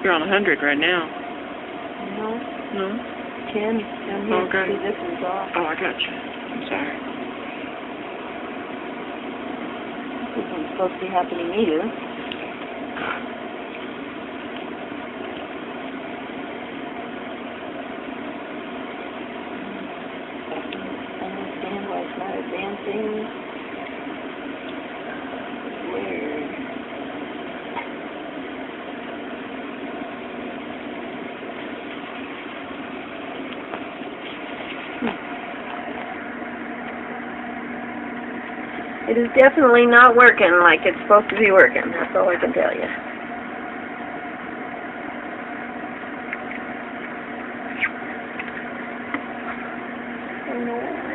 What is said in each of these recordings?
You're on 100 right now. No. No? 10. Down here. Okay. See, this one's off. Oh, I got you. I'm sorry. This one's supposed to be happening either. I understand why it's not advancing. Weird. It is definitely not working like it's supposed to be working. That's all I can tell you. I don't know why.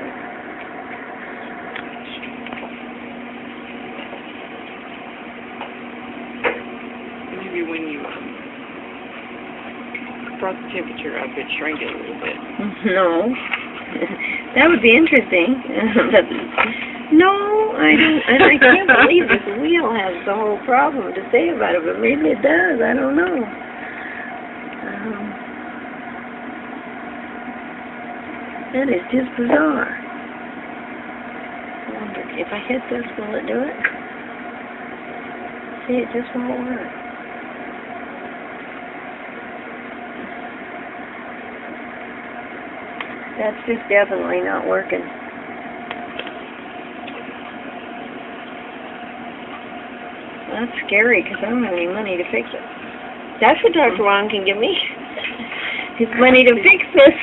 Maybe when you brought the temperature up, it shrank it a little bit. No. That would be interesting. No, I don't. And I can't believe this wheel has the whole problem to say about it, but maybe it does. I don't know. That is just bizarre. I wonder if I hit this, will it do it? See, it just won't work. That's just definitely not working. That's scary because I don't have any money to fix it. That's what Dr. Wong can give me. His money to fix this.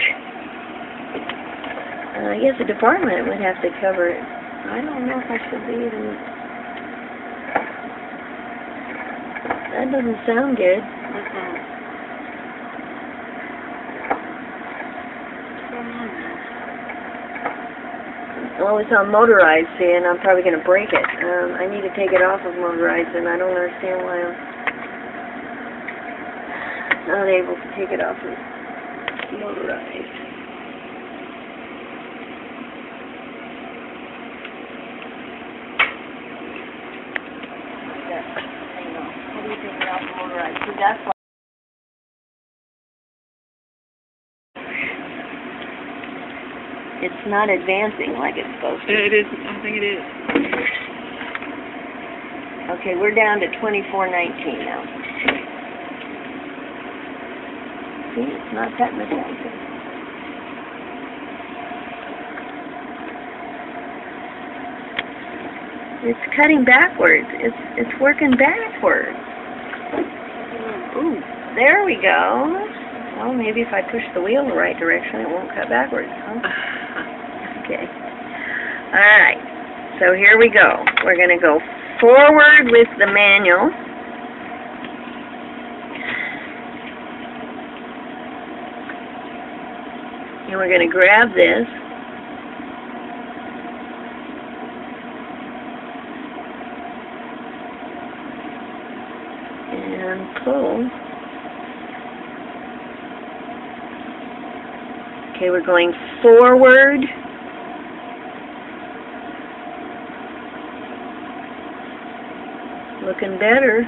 I guess the department would have to cover it. I don't know if I should be even... That doesn't sound good. Well, it's on motorized, see, and I'm probably going to break it. I need to take it off of motorized, and I don't understand why I'm not able to take it off of motorized. How do you take it off of motorized? See, that's why. It's not advancing like it's supposed to. It is. I think it is. Okay, we're down to 2419 now. See, it's not cutting advancing. It's cutting backwards. It's working backwards. Ooh, there we go. Well, maybe if I push the wheel in the right direction, it won't cut backwards, huh? Okay. Alright. So here we go. We're going to go forward with the manual. And we're going to grab this. And pull. Okay, we're going forward. Looking better.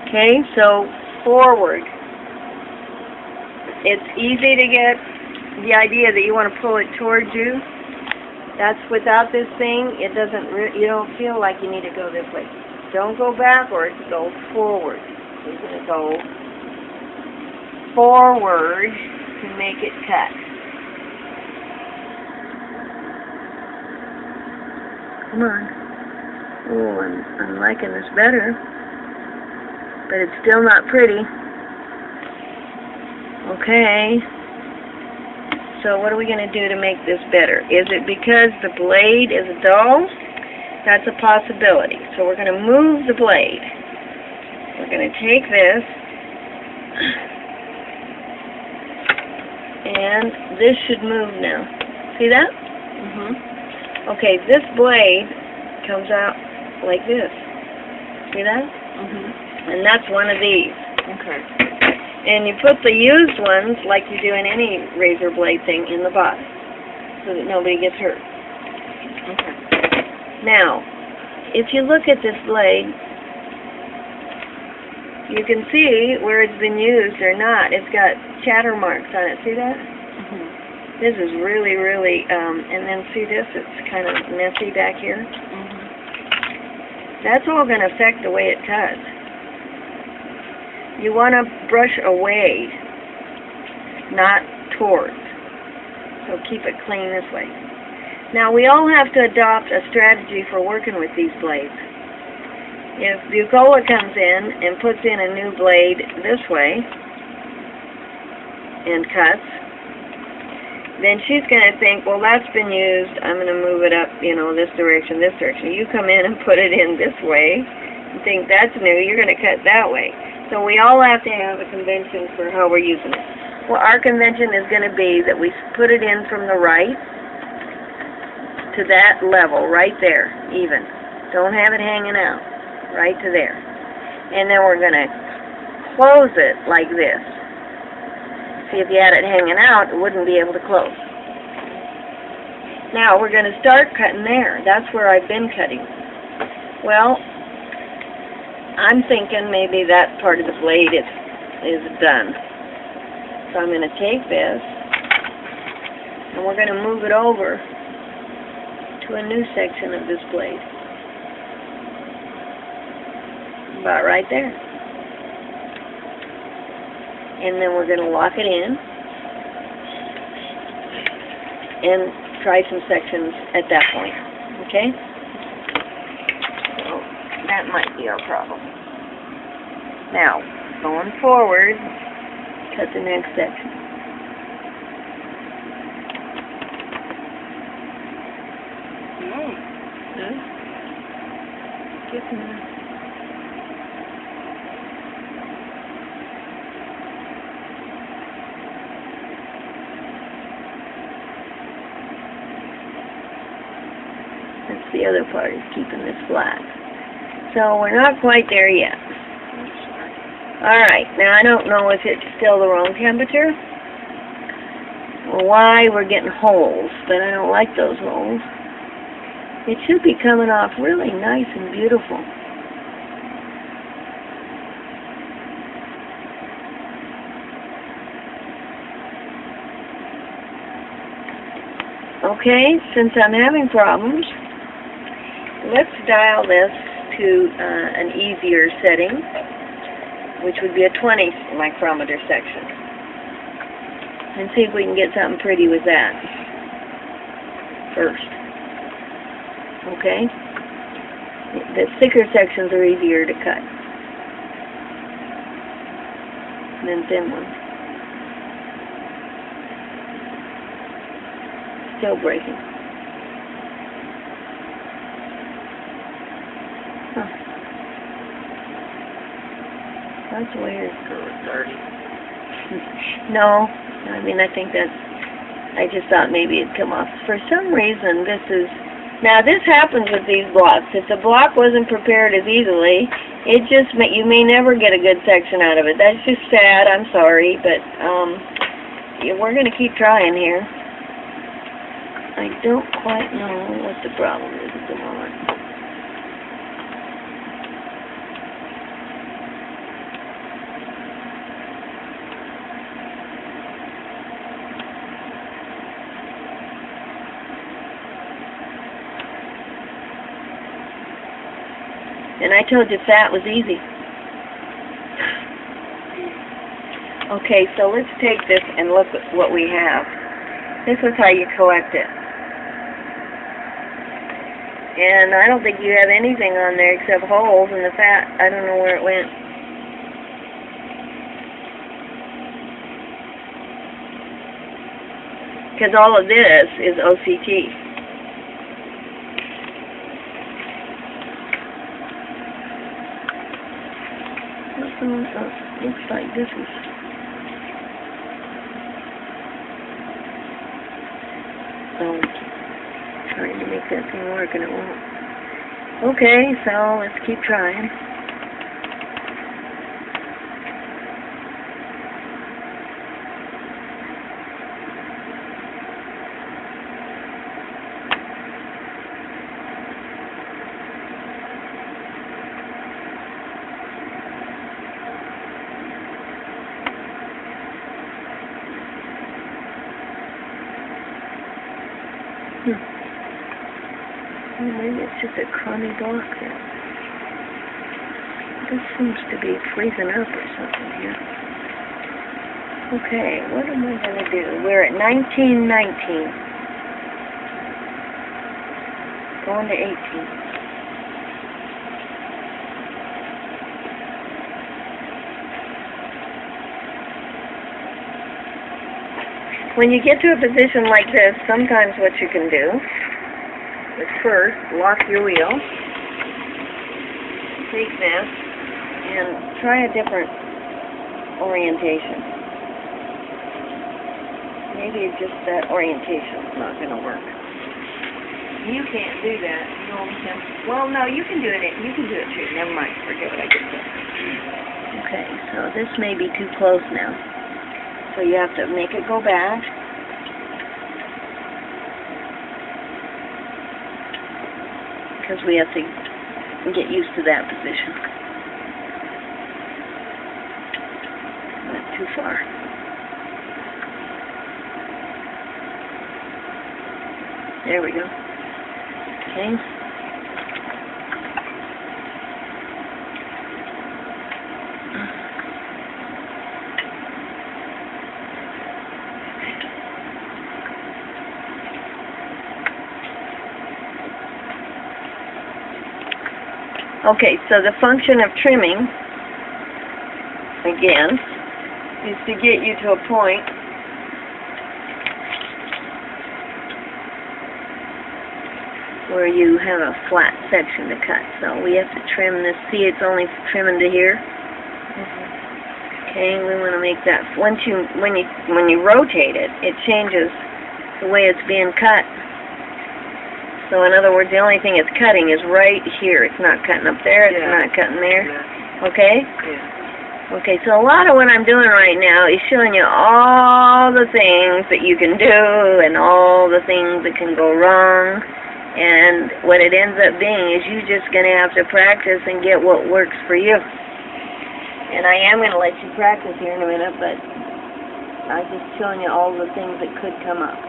Okay, so forward. It's easy to get the idea that you want to pull it towards you. That's without this thing, it doesn't. You don't feel like you need to go this way. Don't go backwards, go forward. We're going to go forward to make it cut. Come on. Oh, I'm liking this better. But it's still not pretty. Okay. So what are we going to do to make this better? Is it because the blade is dull? That's a possibility. So we're going to move the blade. We're going to take this, and this should move now. See that? Mm-hmm. Okay, this blade comes out like this. See that? Mm-hmm. And that's one of these. Okay. And you put the used ones, like you do in any razor blade thing, in the bottom, so that nobody gets hurt. Okay. Now, if you look at this blade, you can see where it's been used or not. It's got chatter marks on it. See that? Mm-hmm. This is really, really, and then see this? It's kind of messy back here. Mm-hmm. That's all going to affect the way it cuts. You want to brush away, not towards. So keep it clean this way. Now, we all have to adopt a strategy for working with these blades. If Bucola comes in and puts in a new blade this way and cuts, then she's going to think, well, that's been used. I'm going to move it up, this direction, this direction. You come in and put it in this way and think that's new. You're going to cut that way. So we all have to have a convention for how we're using it. Well, our convention is going to be that we put it in from the right to that level, right there, even. Don't have it hanging out, right to there. And then we're going to close it like this. See, if you had it hanging out, it wouldn't be able to close. Now, we're going to start cutting there. That's where I've been cutting. Well, I'm thinking maybe that part of the blade is done. So I'm going to take this, and we're going to move it over to a new section of this blade. About right there. And then we're going to lock it in and try some sections at that point. Okay? So that might be our problem. Now, going forward, cut the next section. Good. Getting there. That's the other part, is keeping this flat. So we're not quite there yet. Alright, now I don't know if it's still the wrong temperature or why we're getting holes, but I don't like those holes. It should be coming off really nice and beautiful. Okay, since I'm having problems, let's dial this to an easier setting, which would be a 20 micrometer section. And see if we can get something pretty with that first. Okay? The thicker sections are easier to cut than thin ones. Still breaking. Huh. That's weird. Dirty. No, I mean, I think that's, I just thought maybe it'd come off. For some reason, this is, now this happens with these blocks. If the block wasn't prepared as easily, it just, you may never get a good section out of it. That's just sad, I'm sorry, but yeah, we're going to keep trying here. I don't quite know what the problem is at the moment. And I told you fat was easy. Okay, so let's take this and look at what we have. This is how you collect it. And I don't think you have anything on there except holes, and the fat, I don't know where it went. Because all of this is OCT. Looks like this is... Oh, trying to make that thing work and it won't. Okay, so let's keep trying. maybe it's just a crummy block there. This seems to be freezing up or something here. Okay, what am I going to do? We're at 1919. Going to 18. When you get to a position like this, sometimes what you can do is first lock your wheel, take this, and try a different orientation. Maybe just that orientation is not going to work. You can't do that. You only can. Well, no, you can do it. You can do it too. Never mind. Forget what I just said. Okay, so this may be too close now. So you have to make it go back. Because we have to get used to that position. Not too far. There we go. Okay. Okay, so the function of trimming, again, is to get you to a point where you have a flat section to cut. So we have to trim this. See, it's only trimming to here. Okay, we want to make that. When you rotate it, it changes the way it's being cut. So in other words, the only thing it's cutting is right here. It's not cutting up there. It's not cutting there. Yeah. Okay? Yeah. Okay, so a lot of what I'm doing right now is showing you all the things that you can do and all the things that can go wrong. And what it ends up being is you're just going to have to practice and get what works for you. And I am going to let you practice here in a minute, but I'm just showing you all the things that could come up.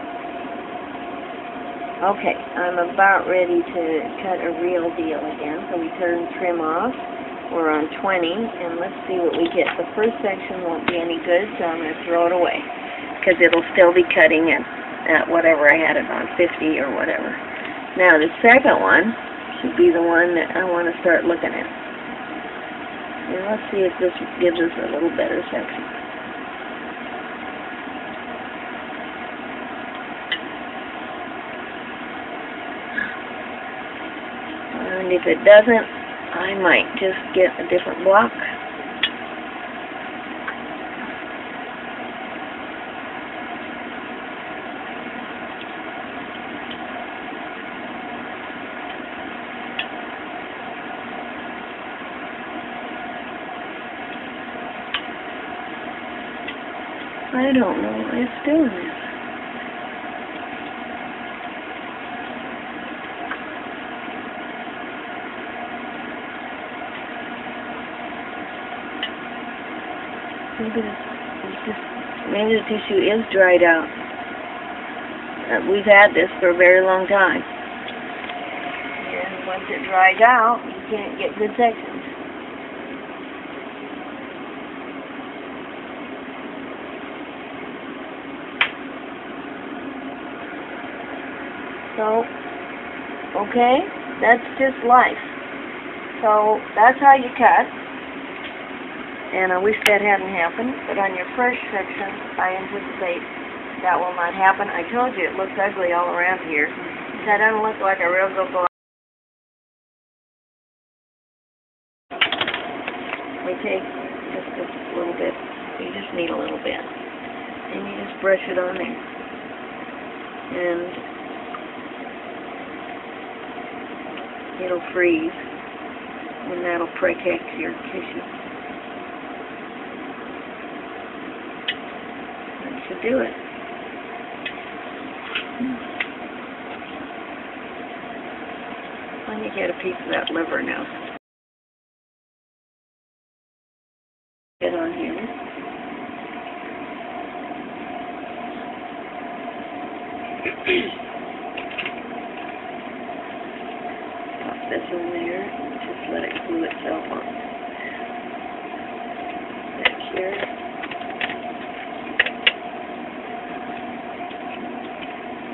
Okay, I'm about ready to cut a real deal again. So we turn trim off. We're on 20, and let's see what we get. The first section won't be any good, so I'm going to throw it away because it'll still be cutting at whatever I had it on, 50 or whatever. Now the second one should be the one that I want to start looking at. And let's see if this gives us a little better section. And if it doesn't, I might just get a different block. I don't know why it's doing this. Maybe the tissue is dried out. We've had this for a very long time. And once it dries out, you can't get good sections. So, okay, that's just life. So, that's how you cut. And I wish that hadn't happened, but on your first section, I anticipate that will not happen. I told you it looks ugly all around here. That doesn't look like a real good block. We take just a little bit. You just need a little bit. And you just brush it on there. And it'll freeze. And that'll protect your tissue. To do it. Let me get a piece of that liver now. Get on here. So, back here.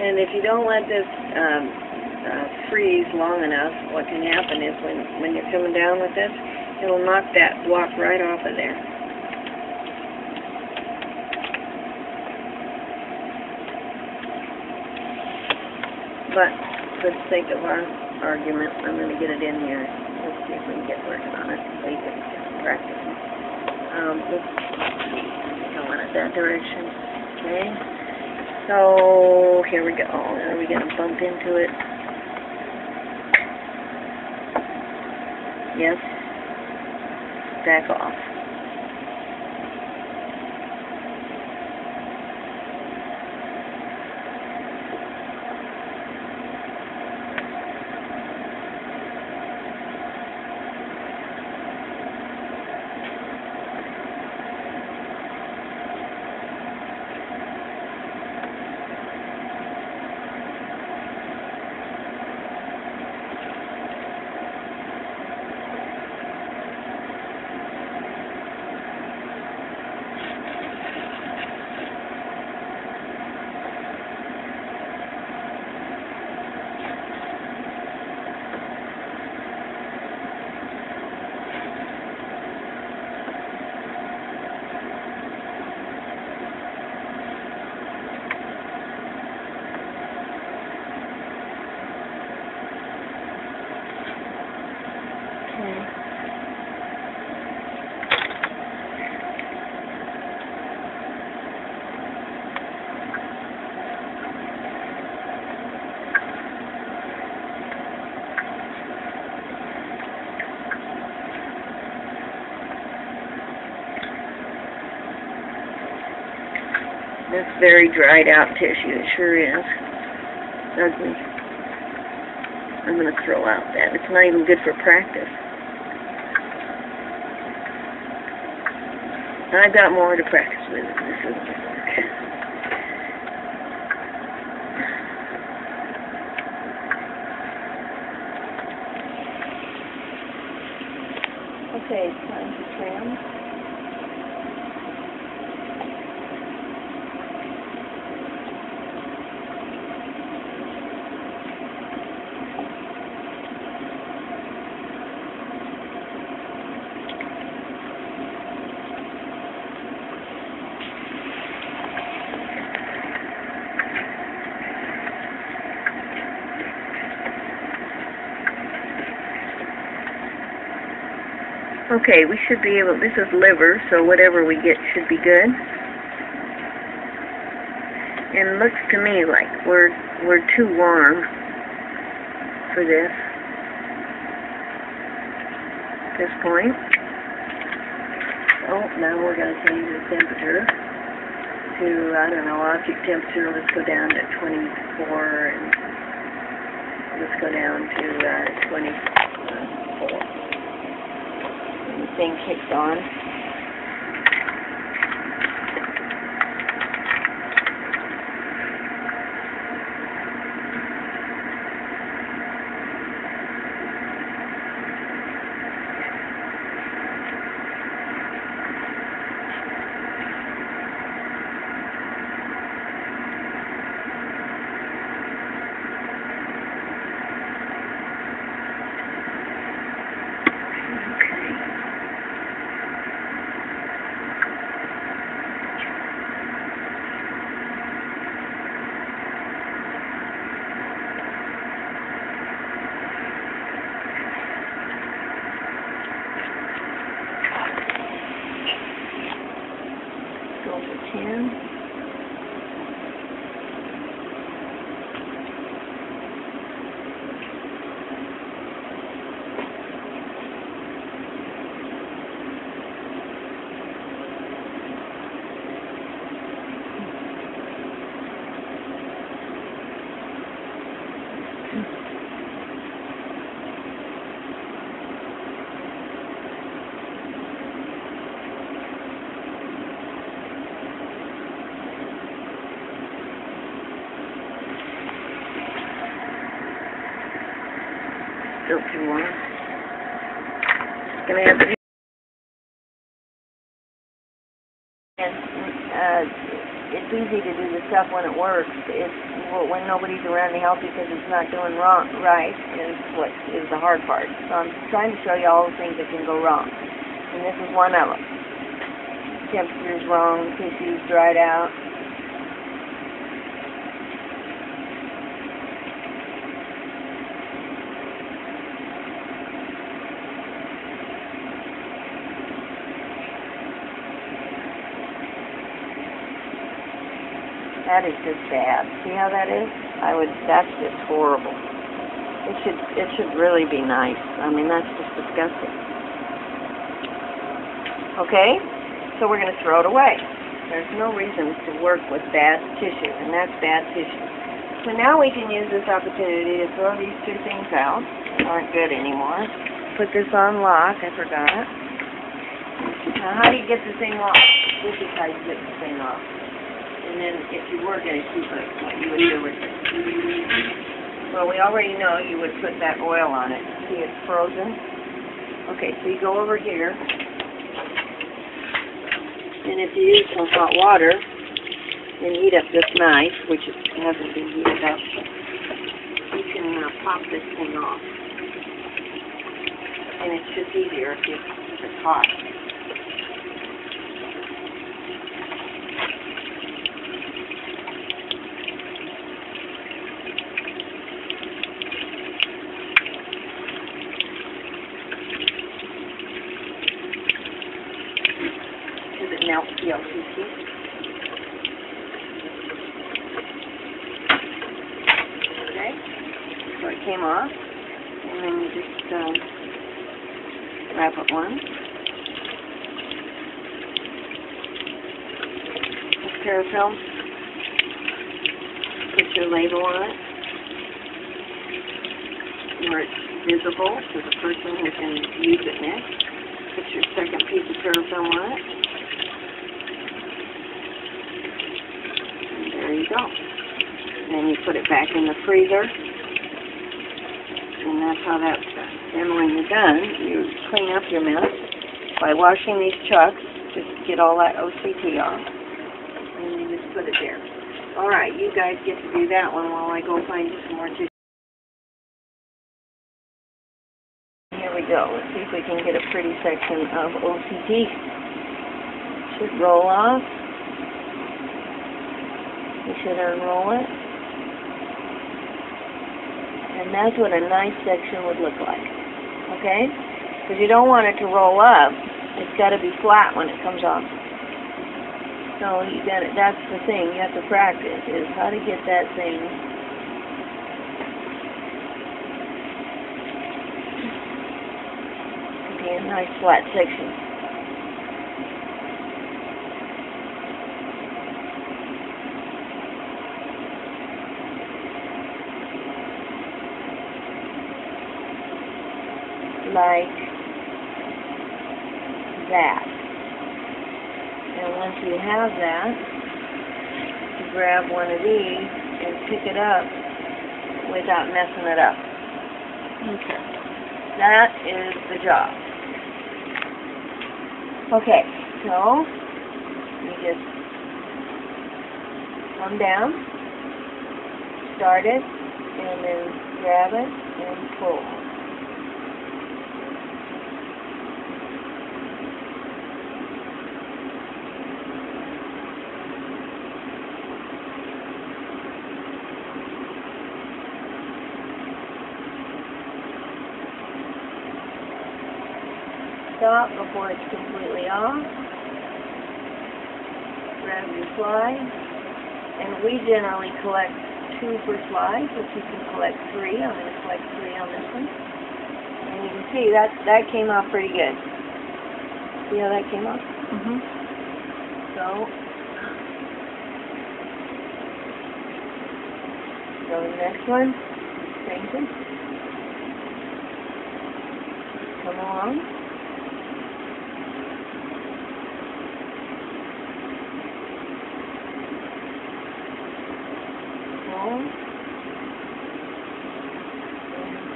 And if you don't let this freeze long enough, what can happen is when you're coming down with this, it'll knock that block right off of there. But for the sake of our argument, I'm going to get it in here. Let's see if we can get working on it so you can practice. Let's go in that direction. Okay. So here we go. Are we going to bump into it? Yes. Back off. That's very dried out tissue, it sure is. Ugly. I'm going to throw out that. It's not even good for practice. I've got more to practice with. This isn't going to work. Okay, it's time to trim. Okay, we should be able, this is liver, so whatever we get should be good. And it looks to me like we're too warm for this at this point. Oh, now we're going to change the temperature to, I don't know, object temperature. Let's go down to 24, and let's go down to 24. The thing kicks on. Still too warm. going to have to do. And it's easy to do the stuff when it works. It's when nobody's around to help you because it's not doing right is what is the hard part. So I'm trying to show you all the things that can go wrong. And this is one of them. Temperature's wrong, tissue's dried out. That is just bad. See how that is? That's just horrible. It should really be nice. I mean, that's just disgusting. Okay? So we're going to throw it away. There's no reason to work with bad tissue, and that's bad tissue. So now we can use this opportunity to throw these two things out. They aren't good anymore. Put this on lock. I forgot. Now, how do you get the thing off? This is how you get the thing off. And then if you were going to keep it, what you would do with it. Well, we already know you would put that oil on it. See, it's frozen. Okay, so you go over here. And if you use some hot water and heat up this knife, which hasn't been heated up, you can pop this thing off. And it's just easier if it's hot. Melt the LCT. Okay, so it came off, and then you just wrap it one. This parafilm, put your label on it, where it's visible to the person who can use it next. Put your second piece of parafilm on it. There you go. And then you put it back in the freezer. And that's how that's done. Then when you're done, you clean up your mess by washing these chucks. Just get all that OCT off. And you just put it there. Alright, you guys get to do that one while I go find you some more tissue. Here we go. Let's see if we can get a pretty section of OCT. Should roll off. You should unroll it. And that's what a nice section would look like. Okay? Because you don't want it to roll up. It's got to be flat when it comes off. So you got it. That's the thing. You have to practice is how to get that thing to be a nice flat section. Like that. And once you have that, you grab one of these and pick it up without messing it up. Okay. That is the job. Okay, so you just come down, start it, and then grab it and pull. Stop before it's completely off. Grab your slide. And we generally collect 2 per slide, but you can collect 3. I'm going to collect 3 on this one. And you can see that came off pretty good. See how that came off? Mm-hmm. So the next one, same thing. Come along.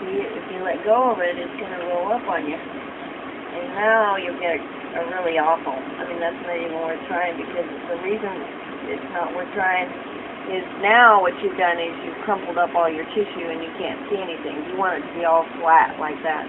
See, if you let go of it, it's going to roll up on you. And now you'll get a really awful. I mean, that's not even worth trying, because the reason it's not worth trying is now what you've done is you've crumpled up all your tissue and you can't see anything. You want it to be all flat like that.